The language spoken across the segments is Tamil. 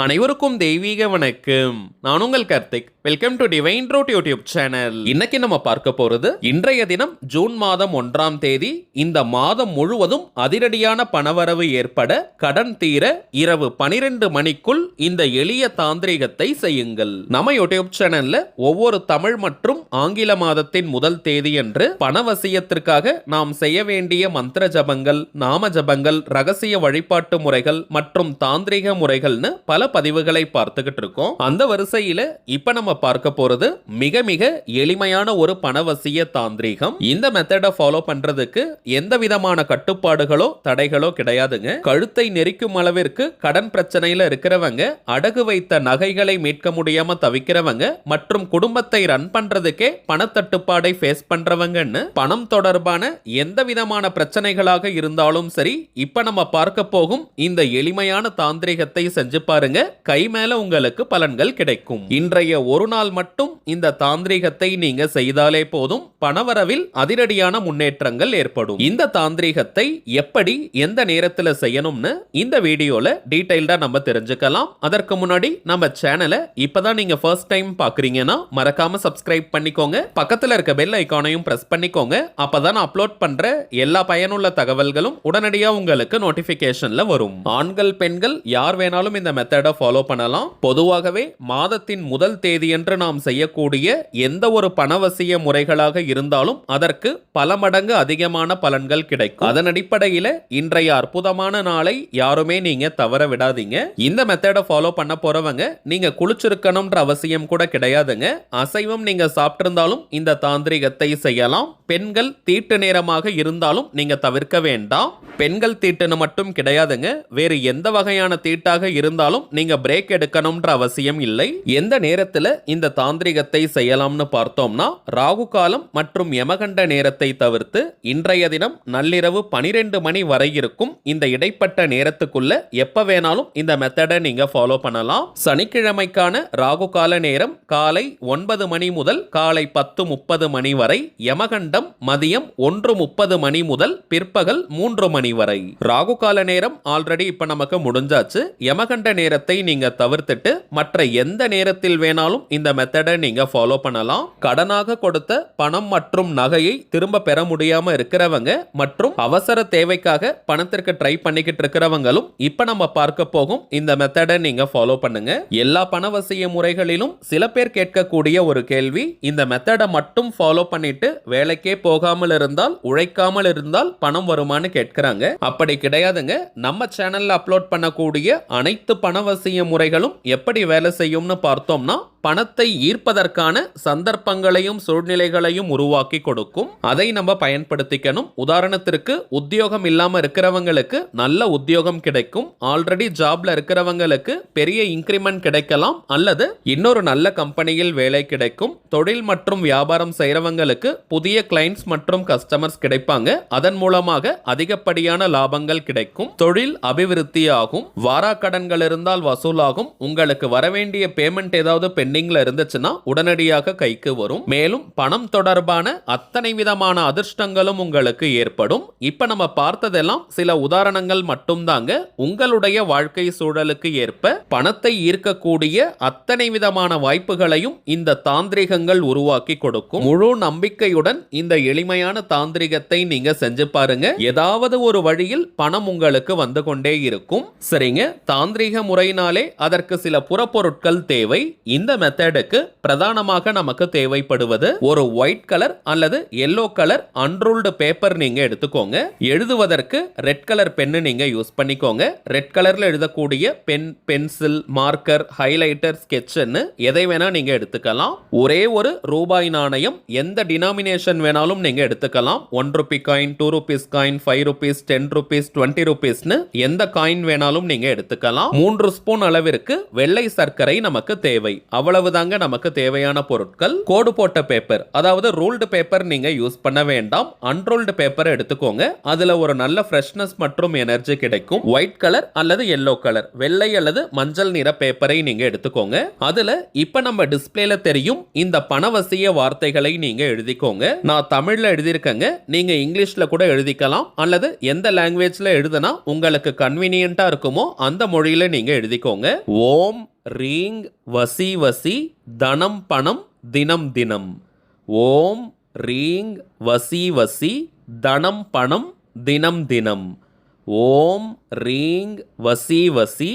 அனைவருக்கும் தெய்வீக வணக்கம். நான் உங்கள் Karthik. Welcome to divine truth YouTube channel. இன்னைக்கு நம்ம பார்க்க போறது இன்றைய தினம் ஜூன் மாதம் 1ஆம் தேதி. இந்த மாதம் முழுவதும் அதிரடியான பணவரவு ஏற்பட, கடன் தீர இரவு 12 மணிக்குள் இந்த எளிய தாந்திரிகத்தை செய்யுங்கள். நம்ம யூடியூப் சேனல்ல ஒவ்வொரு தமிழ் மற்றும் ஆங்கில மாதத்தின் முதல் தேதி என்று பணவசியத்திற்காக நாம் செய்ய வேண்டிய மந்திர ஜபங்கள், நாம ஜபங்கள், ரகசிய வழிபாட்டு முறைகள் மற்றும் தாந்திரிக முறைகள்னு பல பதிவுகளை பார்த்துக்கிட்டு இருக்கோம். அந்த வரிசையில இப்ப நம்ம பார்க்க போறது மிக மிக எளிமையான ஒரு பணவசிய தாந்திரிகம். இந்த மெத்தடை ஃபாலோ பண்றதுக்கு எந்த விதமான கட்டுப்பாடுகளோ தடைகளோ கிடையாதுங்க. கழுத்தை நெரிக்கும் அளவிற்கு கடன் பிரச்சனையில இருக்கிறவங்க, அடகு வைத்த நகைகளை மீட்க முடியாம தவிக்கிறவங்க மற்றும் குடும்பத்தை ரன் பண்றதுக்கே பணத்தட்டுப்பாடை ஃபேஸ் பண்றவங்கன்னு பணம் தொடர்பான எந்த விதமான பிரச்சனைகளாக இருந்தாலும் சரி, இப்ப நம்ம பார்க்க போகும் இந்த எளிமையான தாந்திரிகத்தை செஞ்சு பாருங்க. கை மேல உங்களுக்கு பலன்கள் கிடைக்கும். இன்றைய ஒரு நாள் மட்டும் இந்த தாந்திரிகத்தை நீங்க செய்தாலே போதும், பணவரவில் அதிரடியான முன்னேற்றங்கள் ஏற்படும். இந்த தாந்திரிகத்தை எப்படி எந்த நேரத்தில் செய்யணும்னு இந்த வீடியோல டீடைல்டா நம்ம தெரிஞ்சுக்கலாம். அதற்கு முன்னாடி நம்ம சேனலை இப்பதான் நீங்க ஃபர்ஸ்ட் டைம் பாக்குறீங்கன்னா மறக்காம சப்ஸ்கிரைப் பண்ணிக்கோங்க. பக்கத்துல இருக்க பெல் ஐகானையும் பிரஸ் பண்ணிக்கோங்க. அப்பதான் அப்லோட் பண்ற எல்லா பயனுள்ள தகவல்களும் உடனடியா உங்களுக்கு நோட்டிபிகேஷன்ல வரும். ஆண்கள் பெண்கள் யார் வேணாலும் இந்த மெத்தடை ஃபாலோ பண்ணலாம். பொதுவாகவே மாதத்தின் முதல் தேதியன்று நாம் செய்யக்கூடிய எந்த ஒரு பணவசிய முறைகளாக இருந்தாலும் அதற்கு பல மடங்கு அதிகமான பலன்கள் கிடைக்கும். அதன் அடிப்படையில் இன்றைய அற்புதமான நாளை யாருமே நீங்க தவற விடாதீங்க. இந்த மெத்தடை ஃபாலோ பண்ண போறவங்க நீங்க குளிச்சிருக்கணும்ன்ற அவசியம் கூட கிடையாதுங்க. அசைவம் நீங்க சாப்பிட்டிருந்தாலும் இந்த தாந்திரிகத்தை செய்யலாம். பெண்கள் தீட்டு நேரமாக இருந்தாலும் நீங்க தவிர்க்க வேண்டாம். பெண்கள் தீட்டுன்னு மட்டும் கிடையாதுங்க, வேறு எந்த வகையான தீட்டாக இருந்தாலும் நீங்க பிரேக் எடுக்கணும்ன்ற அவசியம் இல்லை. எந்த நேரத்தில் இந்த தாந்திரிகத்தை செய்யலாம்னு பார்த்தோம்னா, ராகு காலம் மற்றும் யமகண்ட நேரத்தை தவிர்த்து இன்றைய தினம் நள்ளிரவு 12 மணி வரை இருக்கும் இந்த இடைப்பட்ட நேரத்துக்குள்ள எப்ப வேணாலும் இந்த மெத்தடை நீங்க ஃபாலோ பண்ணலாம். சனிக்கிழமைக்கான ராகு கால நேரம் காலை 9 மணி முதல் காலை 10:30 மணி வரை, யமகண்டம் மதியம் 1:30 மணி முதல் பிற்பகல் 3 மணி வரை. ராகு கால நேரம் ஆல்ரெடி இப்ப நமக்கு முடிஞ்சாச்சு. யமகண்ட நேரத்தை நீங்க தவிர்த்துட்டு மற்ற எந்த நேரத்தில் வேணாலும் இந்த மெத்தடை நீங்க ஃபாலோ பண்ணலாம். கடனாக கொடுத்த பணம் மற்றும் நகையை திரும்ப பெற முடியாம இருக்கிறவங்க மற்றும் அவசர தேவைக்காக பணத்திற்கு ட்ரை பண்ணிக்கிட்டு இருக்கிறவங்களும் இப்ப நம்ம பார்க்க போகும் இந்த மெத்தடை நீங்க ஃபாலோ பண்ணுங்க. எல்லா பணவசிய முறைகளிலும் சில பேர் கேட்கக்கூடிய ஒரு கேள்வி, இந்த மெத்தடை மட்டும் ஃபாலோ பண்ணிட்டு வேலைக்கே போகாமல் இருந்தால், உழைக்காமல் இருந்தால் பணம் வருமானு கேட்கிறாங்க. அப்படி கிடையாதுங்க. நம்ம சேனல்ல அப்லோட் பண்ணக்கூடிய அனைத்து பணவசிய முறைகளும் எப்படி வேலை செய்யும்னு பார்த்தோம்னா, பணத்தை ஈர்ப்பதற்கான சந்தர்ப்பங்களையும் சூழ்நிலைகளையும் உருவாக்கி கொடுக்கும். அதை நம்ம பயன்படுத்திக்கணும். உதாரணத்திற்கு உத்தியோகம் இல்லாம இருக்கிறவங்களுக்கு நல்ல உத்தியோகம் கிடைக்கும். ஆல்ரெடி ஜாப்ல இருக்கிறவங்களுக்கு பெரிய இன்கிரிமெண்ட் கிடைக்கலாம், அல்லது இன்னொரு நல்ல கம்பெனியில் வேலை கிடைக்கும். தொழில் மற்றும் வியாபாரம் செய்யறவங்களுக்கு புதிய கிளைண்ட்ஸ் மற்றும் கஸ்டமர்ஸ் கிடைப்பாங்க. அதன் மூலமாக அதிகப்படியான லாபங்கள் கிடைக்கும். தொழில் அபிவிருத்தி ஆகும். வாராக்கடன்கள் இருந்தால் வசூலாகும். உங்களுக்கு வரவேண்டிய பேமெண்ட் ஏதாவது பெண்டிங்ல இருந்துச்சுன்னா உடனடியாக கைக்கு வரும். மேலும் பணம் தொடர்பான அத்தனை விதமான அதிர்ஷ்டங்களும் உங்களுக்கு ஏற்படும். இப்ப நம்ம பார்த்ததெல்லாம் சில உதாரணங்கள் மட்டும்தாங்க. உங்களுடைய வாழ்க்கை சூழலுக்கு ஏற்ப பணத்தை ஈர்க்கக்கூடிய அத்தனை விதமான வாய்ப்புகளையும் இந்த தாந்திரிகங்கள் உருவாக்கி கொடுக்கும். முழு நம்பிக்கையுடன் இந்த எளிமையான தாந்திரிகத்தை நீங்க செஞ்சு பாருங்க. ஏதாவது ஒரு வழியில் பணம் உங்களுக்கு வந்து கொண்டே இருக்கும். சரிங்க, தாந்திரிக முறையினாலே அதற்கு சில புறப்பொருட்கள் தேவை. இந்த மெத்தடுக்கு பிரதானமாக நமக்கு தேவைப்படுவது ஒரு ஒயிட் கலர் அல்லது எல்லோ கலர் அன்ரூல்டு பேப்பர் நீங்க எடுத்துக்கோங்க. எழுதுவதற்கு ரெட் கலர் பென்னு நீங்க யூஸ் பண்ணிக்கோங்க. ரெட் கலர்ல எழுதக்கூடிய பென், பென்சில், மார்க்கர், ஹைலைட்டர், ஸ்கெட்ச்னு எதை வேணா நீங்க எடுத்துக்கலாம். ஒரே ஒரு ரூபாய் நாணயம், எந்த டினாமினேஷன் வேணாலும் நீங்க எடுத்துக்கலாம். 1 Ruby coin, 2 rupees coin, 5 rupees, 10 rupees, 20 rupeesனு எந்த காயின் வேணாலும் நீங்க எடுத்துக்கலாம். 3 ஸ்பூன் அளவிற்கு வெள்ளை சர்க்கரை நமக்கு தேவை. அவ்வளவு அவ்வளவுதாங்க நமக்கு தேவையான பொருட்கள். கோடு போட்ட பேப்பர், அதாவது ரூல்டு பேப்பர் நீங்க யூஸ் பண்ண வேண்டாம். அன்ரூல்டு பேப்பர் எடுத்துக்கோங்க. அதுல ஒரு நல்ல ஃப்ரெஷ்னஸ் மற்றும் எனர்ஜி கிடைக்கும். ஒயிட் கலர் அல்லது எல்லோ கலர், வெள்ளை அல்லது மஞ்சள் நிற பேப்பரை நீங்க எடுத்துக்கோங்க. அதுல இப்ப நம்ம டிஸ்பிளேல தெரியும் இந்த பணவசிய வார்த்தைகளை நீங்க எழுதிக்கோங்க. நான் தமிழ்ல எழுதியிருக்கேங்க. நீங்க இங்கிலீஷ்ல கூட எழுதிக்கலாம் அல்லது எந்த லாங்குவேஜ்ல எழுதுனா உங்களுக்கு கன்வீனியன்ட்டா இருக்குமோ அந்த மொழியில நீங்க எழுதிக்கோங்க. ஓம் ரீங் வசி வசி தனம் பணம் தினம் தினம். ஓம் ரீங் வசி வசி தனம் பணம் தினம் தினம். ஓம் ரீங் வசி வசி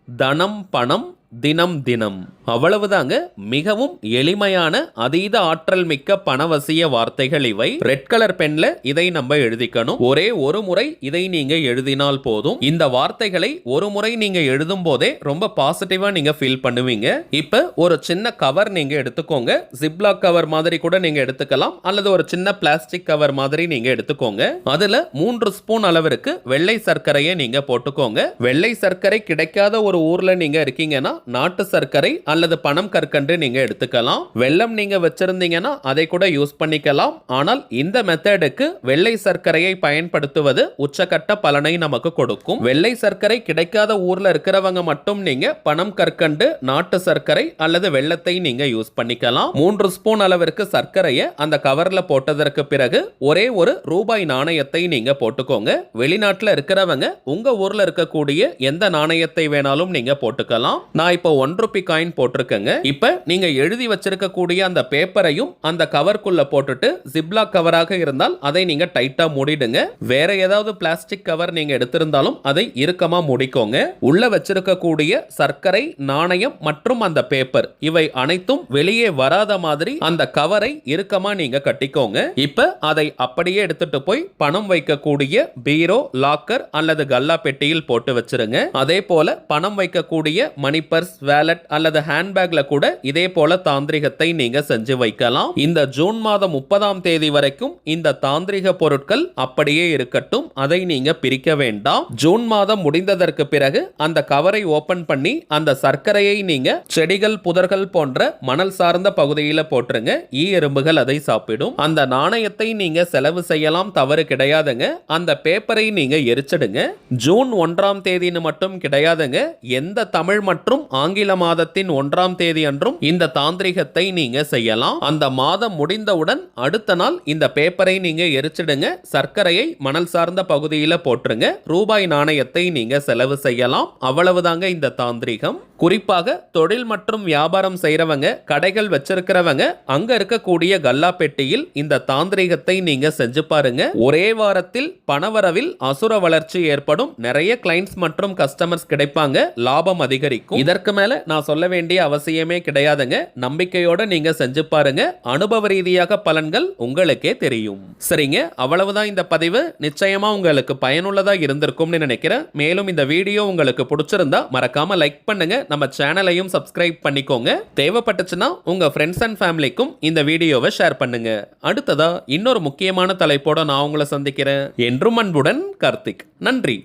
தனம் பணம் தினம் தினம். அவ்வளவுதாங்க. மிகவும் எளிமையான அதீத ஆற்றல் மிக்க பணவசிய வார்த்தைகள் இவை. ரெட் கலர் பென்ல இதை நம்ம எழுதிக்கணும். ஒரே ஒரு முறை இதை நீங்க எழுதினால் போதும். இந்த வார்த்தைகளை ஒரு முறை நீங்க எழுதும் போதே ரொம்ப பாசிட்டிவா நீங்க ஃபீல் பண்ணுவீங்க. இப்ப ஒரு சின்ன கவர் நீங்க எடுத்துக்கோங்க. ஜிப்லாக் கவர் மாதிரி கூட நீங்க எடுத்துக்கலாம் அல்லது ஒரு சின்ன பிளாஸ்டிக் கவர் மாதிரி நீங்க எடுத்துக்கோங்க. அதுல 3 ஸ்பூன் அளவிற்கு வெள்ளை சர்க்கரையை நீங்க போட்டுக்கோங்க. வெள்ளை சர்க்கரை கிடைக்காத ஒரு ஊர்ல நீங்க இருக்கீங்கன்னா நாட்டு சர்க்கரை அல்லது பனம் கற்கண்டு நீங்க எடுத்துக்கலாம். வெல்லம் நீங்க வச்சிருந்தீங்கன்னா அதை கூட யூஸ் பண்ணிக்கலாம். ஆனால் இந்த மெத்தடுக்கு வெள்ளை சர்க்கரையை பயன்படுத்துவது உச்சக்கட்ட பலனை நமக்கு கொடுக்கும். வெள்ளை சர்க்கரை கிடைக்காத ஊர்ல இருக்கிறவங்க மட்டும் நீங்க பனம் கற்கண்டு, நாட்டு சர்க்கரை அல்லது வெள்ளத்தை நீங்க யூஸ் பண்ணிக்கலாம். 3 ஸ்பூன் அளவிற்கு சர்க்கரையை அந்த கவர்ல போட்டதற்கு பிறகு ஒரே ஒரு ரூபாய் நாணயத்தை நீங்க போட்டுக்கோங்க. வெளிநாட்டுல இருக்கிறவங்க உங்க ஊர்ல இருக்கக்கூடிய எந்த நாணயத்தை வேணாலும் நீங்க போட்டுக்கலாம். நான் இப்போ 1 ரூபி காயின் போட்டிருக்கேங்க. இப்ப நீங்க எழுதி வச்சிருக்கக்கூடிய அந்த பேப்பரையும் அந்த கவர்க்குள்ள போட்டுட்டு, ஜிப்லாக் கவராக இருந்தால் அதை நீங்க டைட்டா மூடிடுங்க. வேற ஏதாவது பிளாஸ்டிக் கவர் நீங்க எடுத்திருந்தாலும் அதை இறுக்கமா மூடிக்கோங்க. உள்ள வச்சிருக்கக்கூடிய சர்க்கரை, நாணயம் மற்றும் அந்த பேப்பர் இவை அனைத்தும் வெளியே வராத மாதிரி அந்த கவரை இறுக்கமா நீங்க கட்டிக்கோங்க. இப்ப அதை அப்படியே எடுத்துட்டு போய் பணம் வைக்கக்கூடிய பீரோ, லாக்கர் அல்லது கல்லா பெட்டியில் போட்டு வச்சிருங்க. அதே போல பணம் வைக்கக்கூடிய மணி பர்ஸ், வேலட் அல்லது ஹேண்ட்பேக்ல கூட இதே போல தாந்திரிகத்தை நீங்க செஞ்சு வைக்கலாம். இந்த ஜூன் மாதம் 30ஆம் தேதி வரைக்கும் இந்த தாந்திரிக பொருட்கள் அப்படியே இருக்கட்டும். அதை நீங்க பிரிக்க வேண்டாம். ஜூன் மாதம் முடிந்ததற்கு பிறகு அந்த கவரை ஓபன் பண்ணி அந்த சர்க்கரையை நீங்க செடிகள், புதர்கள் போன்ற மணல் சார்ந்த பகுதியில போட்டுருங்க. ஈ எறும்புகள் அதை சாப்பிடும். அந்த நாணயத்தை நீங்க செலவு செய்யலாம், தவறு கிடையாதுங்க. அந்த பேப்பரை நீங்க எரிச்சிடுங்க. ஜூன் 1ஆம் தேதின்னு மட்டும் கிடையாதுங்க. எந்த தமிழ் மற்றும் ஆங்கில மாதத்தின் 1ஆம் தேதி அன்றும் இந்த தாந்திரிகத்தை நீங்க செய்யலாம். அந்த மாதம் முடிந்தவுடன் அடுத்த நாள் இந்த பேப்பரை நீங்க எரிச்சிடுங்க. சர்க்கரையை மணல் சார்ந்த பகுதியில் போட்டுருங்க. ரூபாய் நாணயத்தை நீங்க செலவு செய்யலாம். அவ்வளவுதாங்க இந்த தாந்திரிகம். குறிப்பாக தொழில் மற்றும் வியாபாரம் செய்யறவங்க, கடைகள் வச்சிருக்கிறவங்க, அங்க இருக்கக்கூடிய கல்லா பெட்டியில் இந்த தாந்திரிகத்தை நீங்க செஞ்சு பாருங்க. ஒரே வாரத்தில் பணவரவில் அசுர வளர்ச்சி ஏற்படும். நிறைய கிளைண்ட்ஸ் மற்றும் கஸ்டமர்ஸ் கிடைப்பாங்க. லாபம் அதிகரிக்கும். இதற்கு மேல நான் சொல்ல வேண்டிய அவசியமே கிடையாதுங்க. நம்பிக்கையோட நீங்க செஞ்சு பாருங்க. அனுபவ ரீதியாக பலன்கள் உங்களுக்கே தெரியும். சரிங்க, அவ்வளவுதான் இந்த பதிவு. நிச்சயமா உங்களுக்கு பயனுள்ளதா இருந்திருக்கும்னு நினைக்கிறேன். மேலும் இந்த வீடியோ உங்களுக்கு பிடிச்சிருந்தா மறக்காம லைக் பண்ணுங்க. நம்ம சேனலையும் சப்ஸ்கிரைப் பண்ணிக்கோங்க. தேவைப்பட்டுச்சுன்னா உங்க ஃப்ரெண்ட்ஸ் அண்ட் ஃபேமிலிக்கும் இந்த வீடியோவை ஷேர் பண்ணுங்க. அடுத்ததா இன்னொரு முக்கியமான தலைப்போட நான் உங்களை சந்திக்கிறேன். என்றும் அன்புடன் கார்த்திக். நன்றி.